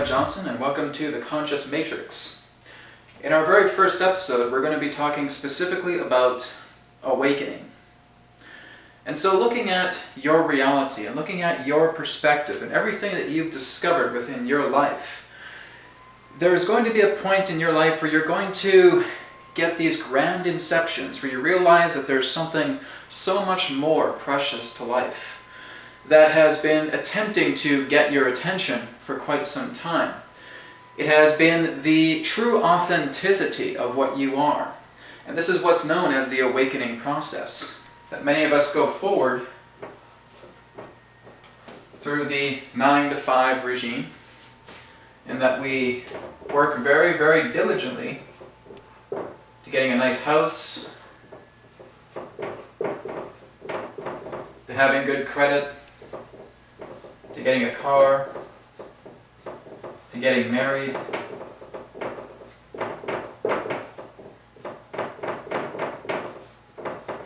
Johnson, and welcome to the Conscious Matrix. In our very first episode, we're going to be talking specifically about awakening. And so looking at your reality and looking at your perspective and everything that you've discovered within your life, there's going to be a point in your life where you're going to get these grand inceptions, where you realize that there's something so much more precious to life that has been attempting to get your attention for quite some time. It has been the true authenticity of what you are. And this is what's known as the awakening process. That many of us go forward through the 9-to-5 regime, and that we work very, very diligently to getting a nice house, to having good credit, to getting a car, to getting married,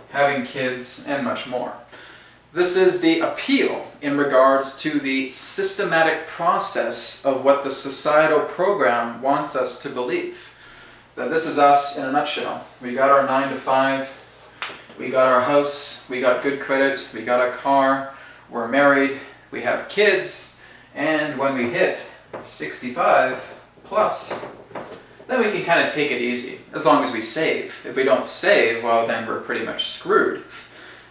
having kids, and much more. This is the appeal in regards to the systematic process of what the societal program wants us to believe. That this is us in a nutshell. We got our 9-to-5, we got our house, we got good credit, we got a car, we're married, we have kids, and when we hit 65 plus, then we can kind of take it easy, as long as we save. If we don't save, well, then we're pretty much screwed.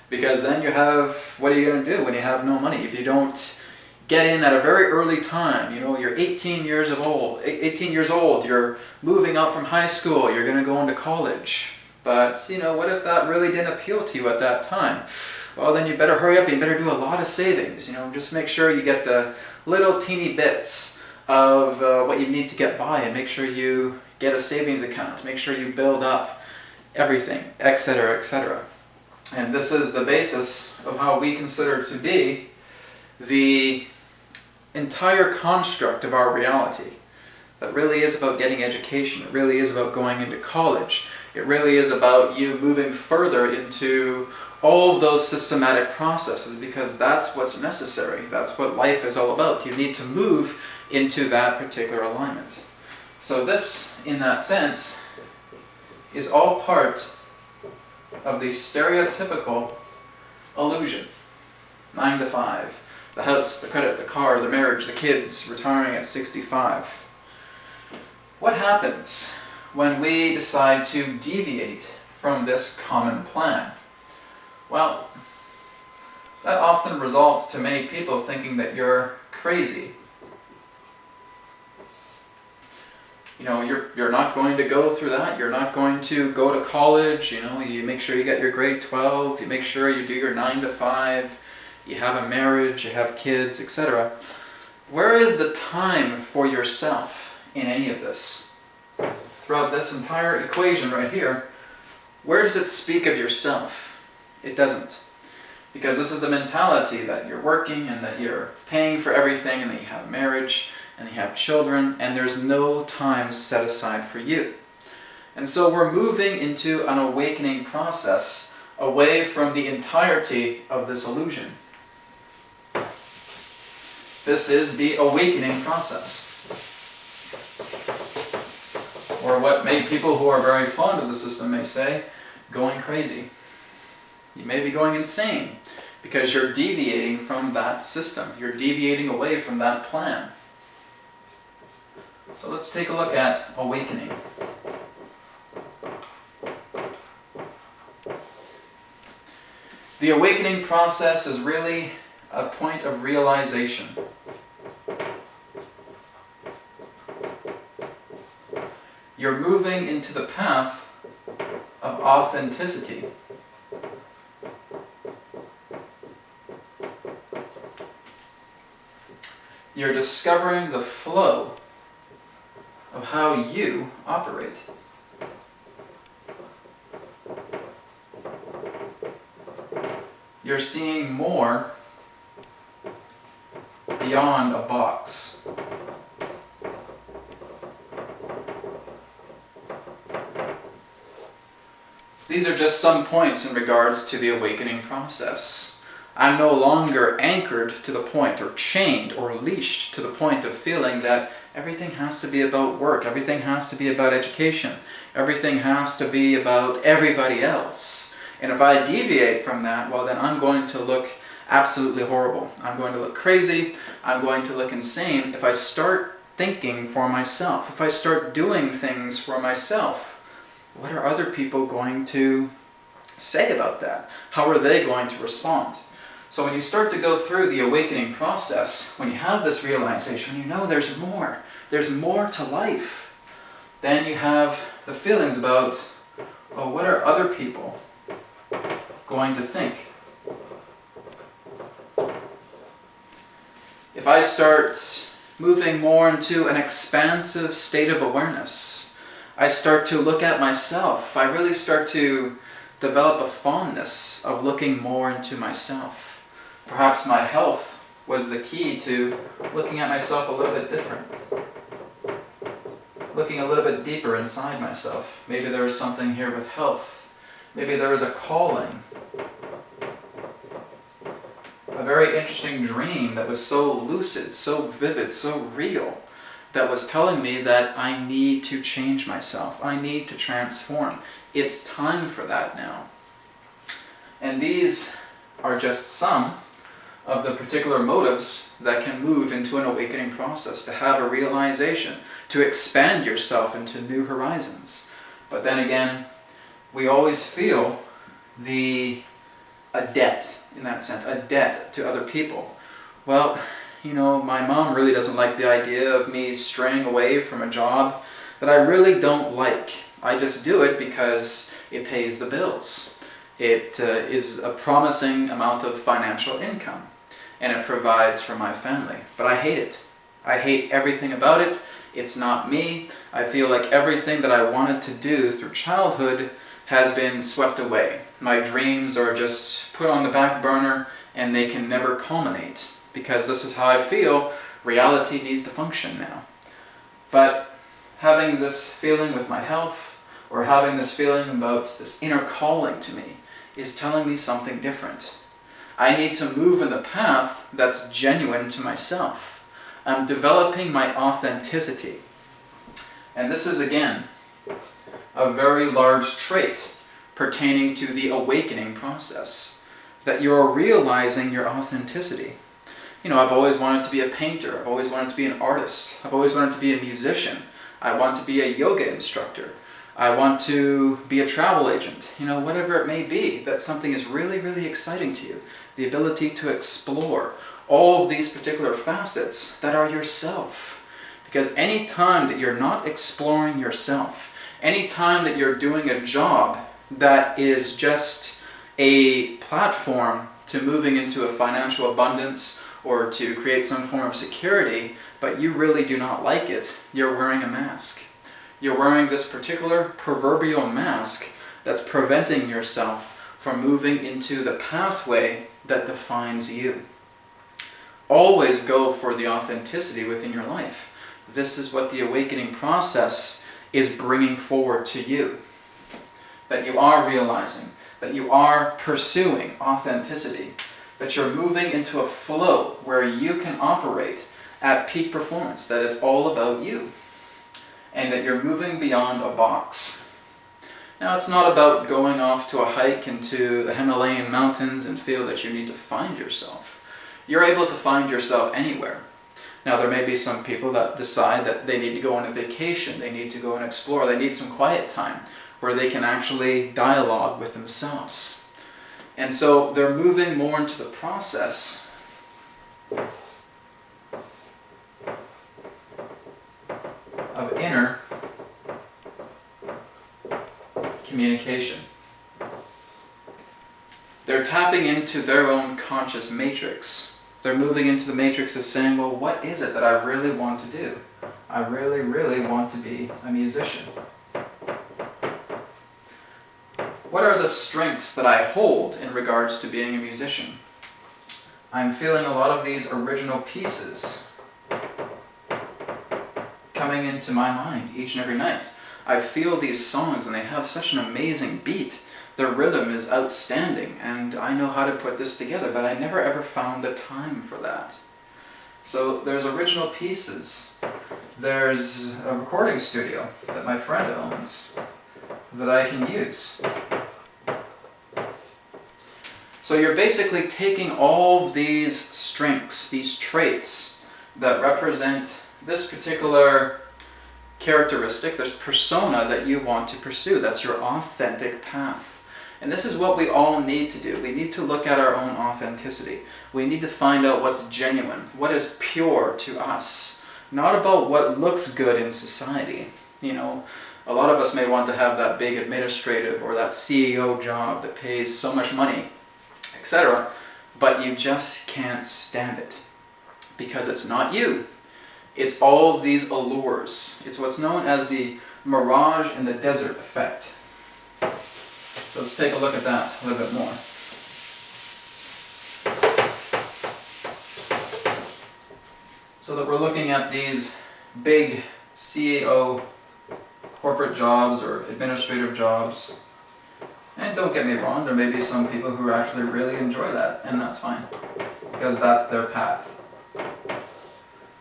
Because then you have, what are you going to do when you have no money? If you don't get in at a very early time, you're 18 years old, you're moving out from high school, you're going to go into college. But, what if that really didn't appeal to you at that time? Well, then you better hurry up, you better do a lot of savings, just make sure you get the little teeny bits of what you need to get by, and make sure you get a savings account, make sure you build up everything, etc., etc. And this is the basis of how we consider to be the entire construct of our reality. That really is about getting education, it really is about going into college, it really is about you moving further into all of those systematic processes, because that's what's necessary. That's what life is all about. You need to move into that particular alignment. So this, in that sense, is all part of the stereotypical illusion. 9-to-5, the house, the credit, the car, the marriage, the kids, retiring at 65. What happens when we decide to deviate from this common plan? Well, that often results to many people thinking that you're crazy. You're not going to go through that. You're not going to go to college. You make sure you get your grade 12. You make sure you do your 9-to-5. You have a marriage. You have kids, etc. Where is the time for yourself in any of this? Throughout this entire equation right here, where does it speak of yourself? It doesn't. Because this is the mentality that you're working and that you're paying for everything and that you have marriage and you have children and there's no time set aside for you. And so we're moving into an awakening process away from the entirety of this illusion. This is the awakening process. Or what many people who are very fond of the system may say, going crazy. You may be going insane because you're deviating from that system. You're deviating away from that plan. So let's take a look at awakening. The awakening process is really a point of realization. You're moving into the path of authenticity. You're discovering the flow of how you operate. You're seeing more beyond a box. These are just some points in regards to the awakening process. I'm no longer anchored to the point, or chained or leashed to the point of feeling that everything has to be about work, everything has to be about education, everything has to be about everybody else. And if I deviate from that, well, then I'm going to look absolutely horrible. I'm going to look crazy. I'm going to look insane if I start thinking for myself, if I start doing things for myself. What are other people going to say about that? How are they going to respond? So when you start to go through the awakening process, when you have this realization, when you know there's more to life, then you have the feelings about, well, what are other people going to think? If I start moving more into an expansive state of awareness, I start to look at myself. I really start to develop a fondness of looking more into myself. Perhaps my health was the key to looking at myself a little bit different. Looking a little bit deeper inside myself. Maybe there was something here with health. Maybe there was a calling. A very interesting dream that was so lucid, so vivid, so real, that was telling me that I need to change myself. I need to transform. It's time for that now. And these are just some of the particular motives that can move into an awakening process, to have a realization, to expand yourself into new horizons. But then again, we always feel a debt, in that sense, a debt to other people. Well, my mom really doesn't like the idea of me straying away from a job that I really don't like. I just do it because it pays the bills. It is a promising amount of financial income, and it provides for my family. But I hate it. I hate everything about it. It's not me. I feel like everything that I wanted to do through childhood has been swept away. My dreams are just put on the back burner, and they can never culminate, because this is how I feel reality needs to function now. But having this feeling with my health, or having this feeling about this inner calling to me, is telling me something different. I need to move in the path that's genuine to myself. I'm developing my authenticity. And this is, again, a very large trait pertaining to the awakening process, that you're realizing your authenticity. I've always wanted to be a painter. I've always wanted to be an artist. I've always wanted to be a musician. I want to be a yoga instructor. I want to be a travel agent. Whatever it may be, that something is really, really exciting to you. The ability to explore all of these particular facets that are yourself. Because any time that you're not exploring yourself, any time that you're doing a job that is just a platform to moving into a financial abundance or to create some form of security, but you really do not like it, you're wearing a mask. You're wearing this particular proverbial mask that's preventing yourself from moving into the pathway that defines you. Always go for the authenticity within your life. This is what the awakening process is bringing forward to you. That you are realizing, that you are pursuing authenticity, that you're moving into a flow where you can operate at peak performance, that it's all about you, and that you're moving beyond a box. Now, it's not about going off to a hike into the Himalayan mountains and feel that you need to find yourself. You're able to find yourself anywhere. Now, there may be some people that decide that they need to go on a vacation, they need to go and explore, they need some quiet time where they can actually dialogue with themselves. And so they're moving more into the process of inner communication. They're tapping into their own conscious matrix. They're moving into the matrix of saying, well, what is it that I really want to do? I really, really want to be a musician. What are the strengths that I hold in regards to being a musician? I'm feeling a lot of these original pieces coming into my mind each and every night. I feel these songs and they have such an amazing beat The rhythm is outstanding, and I know how to put this together, but I never ever found the time for that. So there's original pieces. There's a recording studio that my friend owns that I can use. So you're basically taking all of these strengths, these traits that represent this particular characteristic, this persona that you want to pursue. That's your authentic path. And this is what we all need to do. We need to look at our own authenticity. We need to find out what's genuine, what is pure to us. Not about what looks good in society. You know, a lot of us may want to have that big administrative or that CEO job that pays so much money, etc. But you just can't stand it because it's not you. It's all of these allures. It's what's known as the mirage in the desert effect. So let's take a look at that a little bit more. So that we're looking at these big CEO corporate jobs or administrative jobs. And don't get me wrong, there may be some people who actually really enjoy that, and that's fine, because that's their path.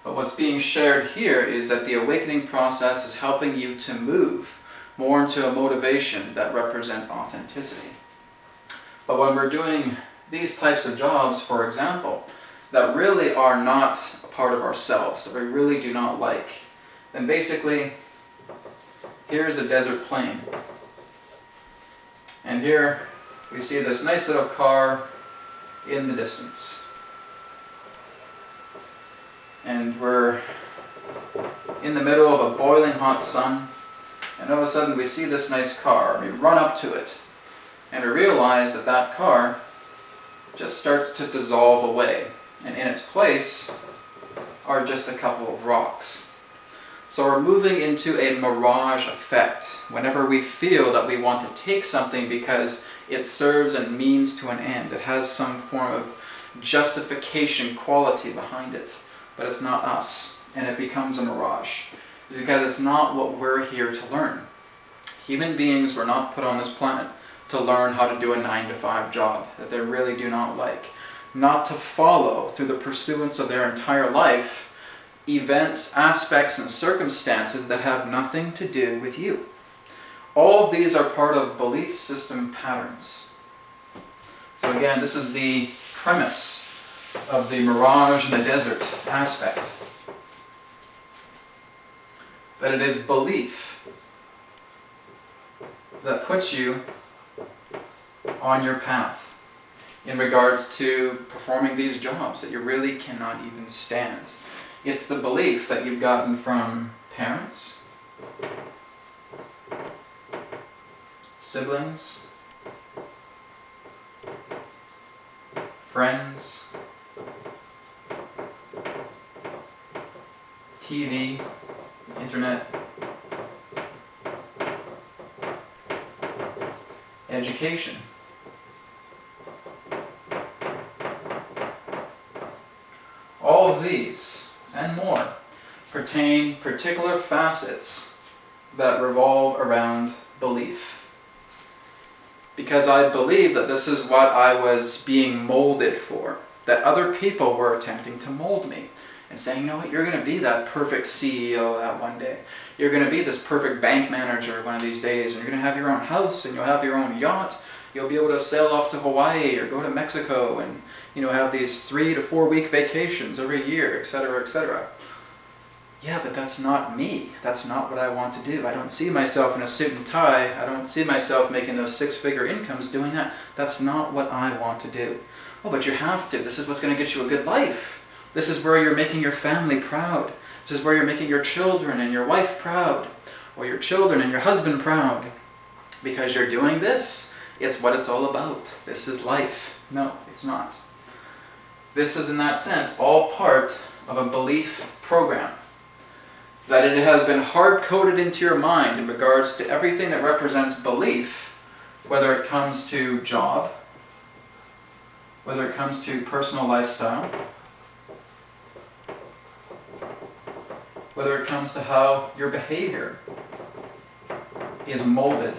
But what's being shared here is that the awakening process is helping you to move more into a motivation that represents authenticity. But when we're doing these types of jobs, for example, that really are not a part of ourselves, that we really do not like, then basically, here's a desert plain. And here we see this nice little car in the distance. And we're in the middle of a boiling hot sun, and all of a sudden we see this nice car. We run up to it, and we realize that that car just starts to dissolve away, and in its place are just a couple of rocks. So we're moving into a mirage effect whenever we feel that we want to take something because it serves and means to an end. It has some form of justification quality behind it, but it's not us, and it becomes a mirage because it's not what we're here to learn. Human beings were not put on this planet to learn how to do a 9-to-5 job that they really do not like, not to follow through the pursuance of their entire life events, aspects, and circumstances that have nothing to do with you. All of these are part of belief system patterns. So again, this is the premise of the mirage in the desert aspect. That it is belief that puts you on your path in regards to performing these jobs that you really cannot even stand. It's the belief that you've gotten from parents, siblings, friends, TV, internet, education. All of these and more pertain particular facets that revolve around belief. Because I believe that this is what I was being molded for, that other people were attempting to mold me and saying, you know what, you're going to be that perfect CEO that one day. You're going to be this perfect bank manager one of these days, and you're going to have your own house and you'll have your own yacht. You'll be able to sail off to Hawaii or go to Mexico and have these 3 to 4 week vacations every year, etc., etc. Yeah, but that's not me. That's not what I want to do. I don't see myself in a suit and tie. I don't see myself making those 6-figure incomes doing that. That's not what I want to do. Oh, but you have to. This is what's going to get you a good life. This is where you're making your family proud. This is where you're making your children and your wife proud, or your children and your husband proud. Because you're doing this, it's what it's all about. This is life. No, it's not. This is, in that sense, all part of a belief program. That it has been hard-coded into your mind in regards to everything that represents belief, whether it comes to job, whether it comes to personal lifestyle, whether it comes to how your behavior is molded.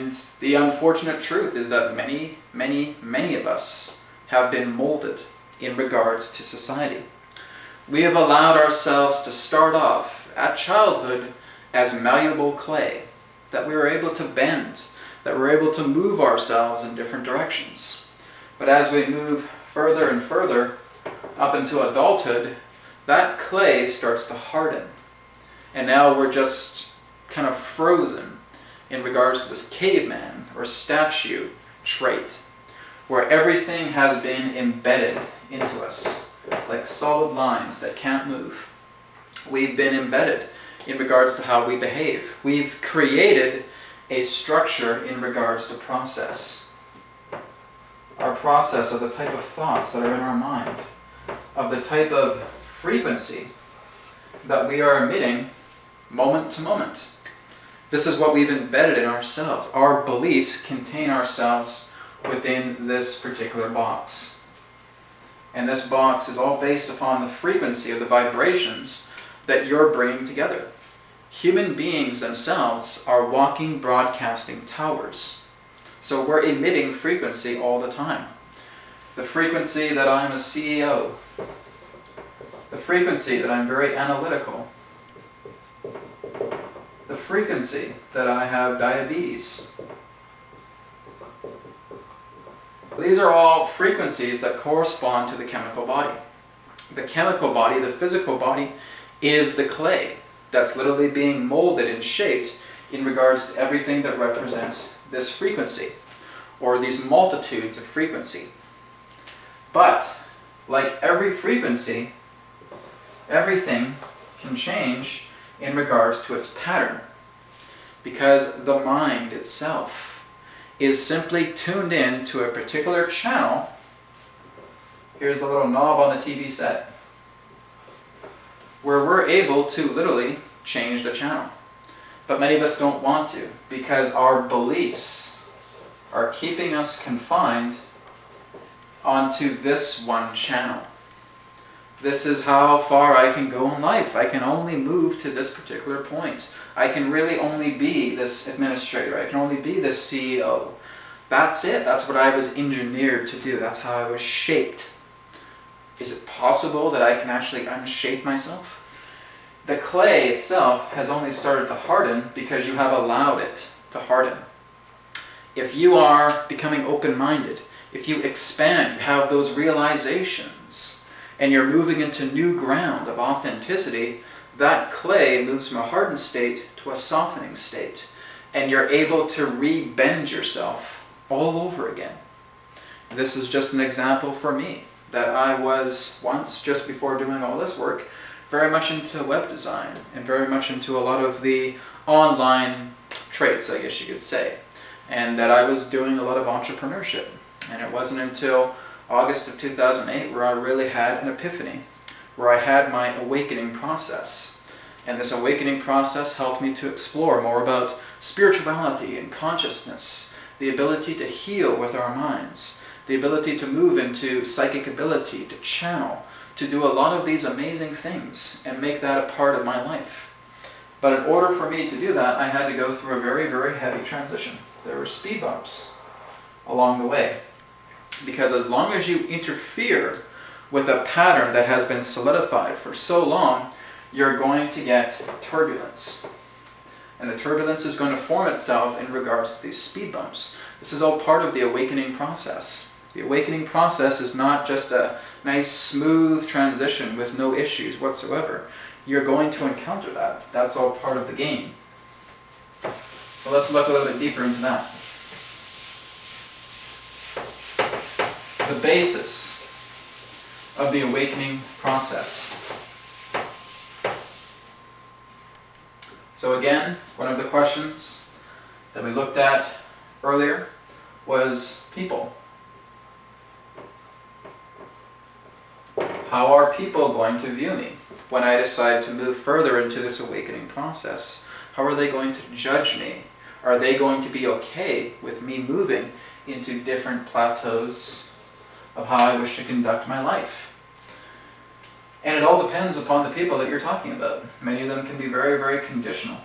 And the unfortunate truth is that many of us have been molded in regards to society. We have allowed ourselves to start off at childhood as malleable clay, that we were able to bend, that we're able to move ourselves in different directions. But as we move further and further up into adulthood, that clay starts to harden. And now we're just kind of frozen in regards to this caveman or statue trait, where everything has been embedded into us, like solid lines that can't move. We've been embedded in regards to how we behave. We've created a structure in regards to process. Our process of the type of thoughts that are in our mind, of the type of frequency that we are emitting moment to moment. This is what we've embedded in ourselves. Our beliefs contain ourselves within this particular box. And this box is all based upon the frequency of the vibrations that you're bringing together. Human beings themselves are walking broadcasting towers. So we're emitting frequency all the time. The frequency that I'm a CEO. The frequency that I'm very analytical. The frequency that I have diabetes. These are all frequencies that correspond to the chemical body. The chemical body, the physical body, is the clay that's literally being molded and shaped in regards to everything that represents this frequency, or these multitudes of frequency. But, like every frequency, everything can change in regards to its pattern, because the mind itself is simply tuned in to a particular channel. Here's the little knob on the TV set, where we're able to literally change the channel. But many of us don't want to, because our beliefs are keeping us confined onto this one channel. This is how far I can go in life. I can only move to this particular point. I can really only be this administrator. I can only be this CEO. That's it. That's what I was engineered to do. That's how I was shaped. Is it possible that I can actually unshape myself? The clay itself has only started to harden because you have allowed it to harden. If you are becoming open-minded, if you expand, you have those realizations, and you're moving into new ground of authenticity, that clay moves from a hardened state to a softening state, and you're able to re-bend yourself all over again. This is just an example for me, that I was once, just before doing all this work, very much into web design, and very much into a lot of the online traits, I guess you could say, and that I was doing a lot of entrepreneurship. And it wasn't until August of 2008 where I really had an epiphany, where I had my awakening process. And this awakening process helped me to explore more about spirituality and consciousness, the ability to heal with our minds, the ability to move into psychic ability, to channel, to do a lot of these amazing things and make that a part of my life. But in order for me to do that, I had to go through a very, very heavy transition. There were speed bumps along the way. Because as long as you interfere with a pattern that has been solidified for so long, you're going to get turbulence. And the turbulence is going to form itself in regards to these speed bumps. This is all part of the awakening process. The awakening process is not just a nice smooth transition with no issues whatsoever. You're going to encounter that. That's all part of the game. So let's look a little bit deeper into that. The basis of the awakening process. So again, one of the questions that we looked at earlier was people. How are people going to view me when I decide to move further into this awakening process? How are they going to judge me? Are they going to be okay with me moving into different plateaus of how I wish to conduct my life? And it all depends upon the people that you're talking about. Many of them can be very, very conditional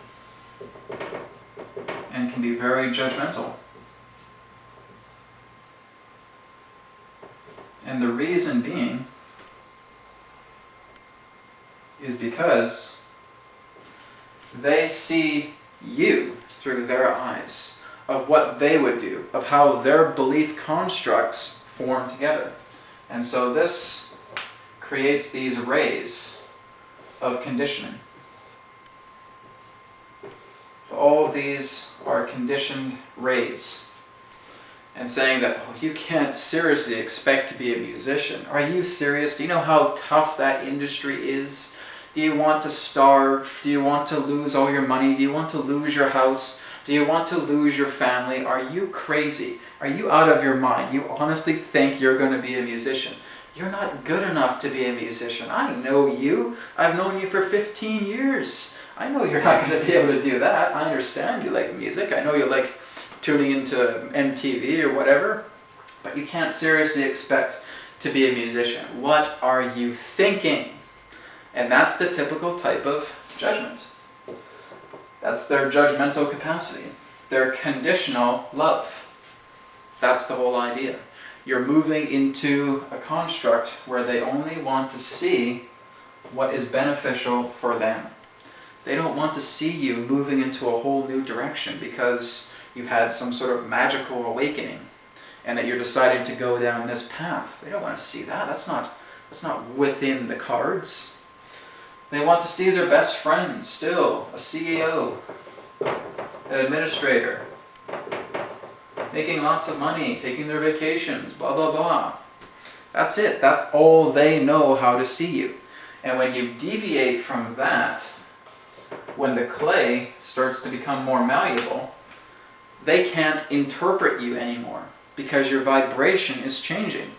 and can be very judgmental. And the reason being is because they see you through their eyes, of what they would do, of how their belief constructs form together. And so this creates these rays of conditioning. So all of these are conditioned rays. And saying that, oh, you can't seriously expect to be a musician. Are you serious? Do you know how tough that industry is? Do you want to starve? Do you want to lose all your money? Do you want to lose your house? Do you want to lose your family? Are you crazy? Are you out of your mind? You honestly think you're going to be a musician? You're not good enough to be a musician. I know you. I've known you for 15 years. I know you're not going to be able to do that. I understand you like music. I know you like tuning into MTV or whatever, but you can't seriously expect to be a musician. What are you thinking? And that's the typical type of judgment. That's their judgmental capacity, their conditional love. That's the whole idea. You're moving into a construct where they only want to see what is beneficial for them. They don't want to see you moving into a whole new direction because you've had some sort of magical awakening and that you're deciding to go down this path. They don't want to see that. That's not within the cards. They want to see their best friend still, a CEO, an administrator, making lots of money, taking their vacations, blah, blah, blah. That's it. That's all they know how to see you. And when you deviate from that, when the clay starts to become more malleable, they can't interpret you anymore because your vibration is changing.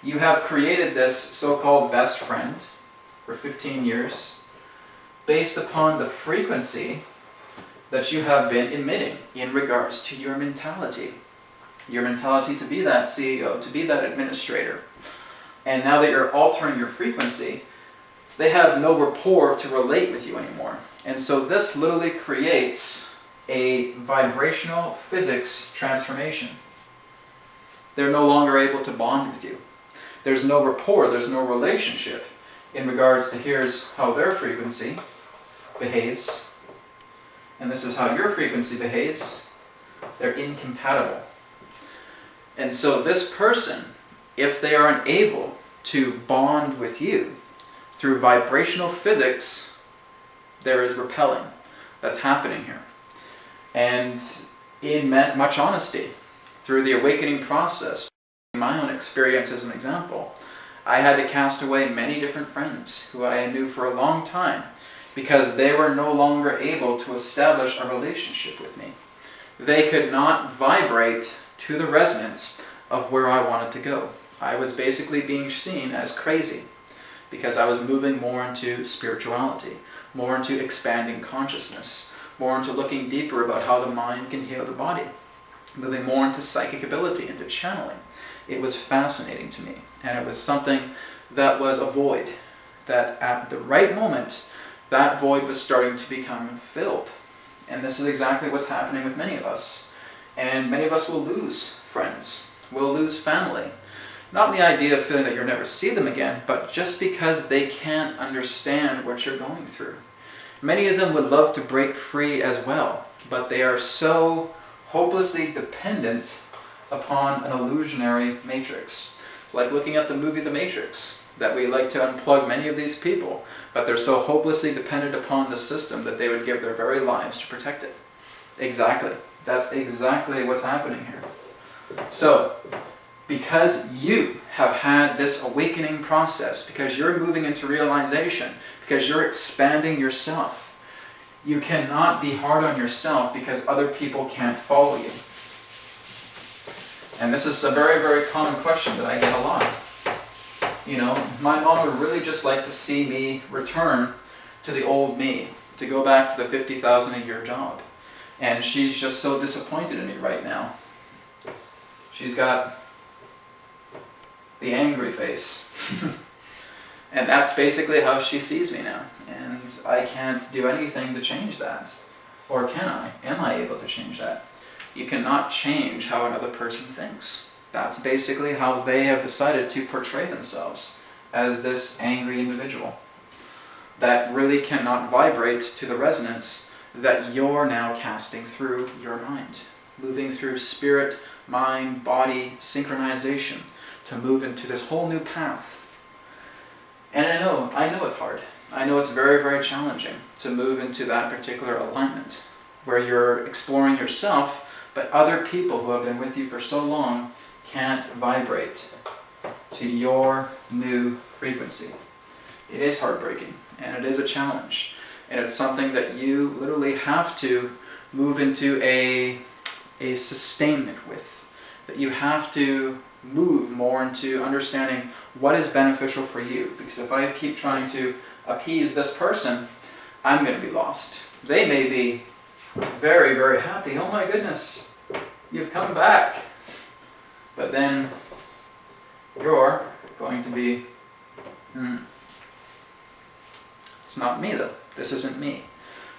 You have created this so-called best friend for 15 years based upon the frequency that you have been emitting in regards to your mentality. Your mentality to be that CEO, to be that administrator. And now that you're altering your frequency, they have no rapport to relate with you anymore. And so this literally creates a vibrational physics transformation. They're no longer able to bond with you. There's no rapport, there's no relationship in regards to here's how their frequency behaves, and this is how your frequency behaves. They're incompatible. And so this person, if they are unable to bond with you through vibrational physics, there is repelling that's happening here. And in much honesty, through the awakening process, my own experience as an example, I had to cast away many different friends who I knew for a long time because they were no longer able to establish a relationship with me. They could not vibrate to the resonance of where I wanted to go. I was basically being seen as crazy because I was moving more into spirituality, more into expanding consciousness, more into looking deeper about how the mind can heal the body, moving more into psychic ability, into channeling. It was fascinating to me, and it was something that was a void, that at the right moment, that void was starting to become filled. And this is exactly what's happening with many of us. And many of us will lose friends, will lose family. Not in the idea of feeling that you'll never see them again, but just because they can't understand what you're going through. Many of them would love to break free as well, but they are so hopelessly dependent upon an illusionary matrix. It's like looking at the movie The Matrix, that we like to unplug many of these people, but they're so hopelessly dependent upon the system that they would give their very lives to protect it. Exactly. That's exactly what's happening here. So, because you have had this awakening process, because you're moving into realization, because you're expanding yourself, you cannot be hard on yourself because other people can't follow you. And this is a very, very common question that I get a lot. You know, my mom would really just like to see me return to the old me, to go back to the $50,000 a year job. And she's just so disappointed in me right now. She's got the angry face. And that's basically how she sees me now. And I can't do anything to change that. Or can I? Am I able to change that? You cannot change how another person thinks. That's basically how they have decided to portray themselves, as this angry individual that really cannot vibrate to the resonance that you're now casting through your mind, moving through spirit, mind, body, synchronization to move into this whole new path. And I know it's hard. I know it's very, very challenging to move into that particular alignment where you're exploring yourself, but other people who have been with you for so long can't vibrate to your new frequency. It is heartbreaking, and it is a challenge, and it's something that you literally have to move into a sustainment with, that you have to move more into understanding what is beneficial for you. Because if I keep trying to appease this person, I'm going to be lost. They may be very, very happy. Oh my goodness, you've come back. But then you're going to be, it's not me though. This isn't me.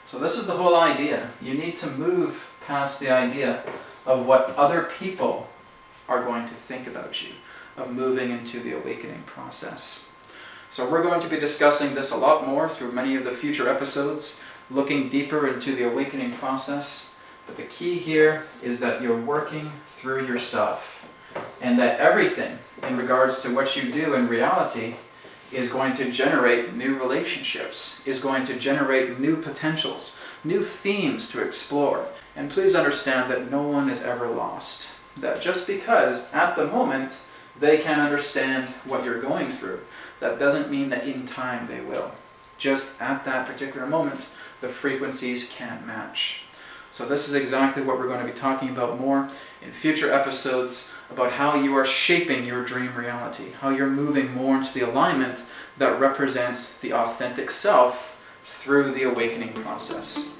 So this is the whole idea. You need to move past the idea of what other people are going to think about you, of moving into the awakening process. So we're going to be discussing this a lot more through many of the future episodes, looking deeper into the awakening process. But the key here is that you're working through yourself, and that everything in regards to what you do in reality is going to generate new relationships, is going to generate new potentials, new themes to explore. And please understand that no one is ever lost. That just because at the moment they can't understand what you're going through, that doesn't mean that in time they will. Just at that particular moment, the frequencies can't match. So this is exactly what we're going to be talking about more in future episodes, about how you are shaping your dream reality, how you're moving more into the alignment that represents the authentic self through the awakening process.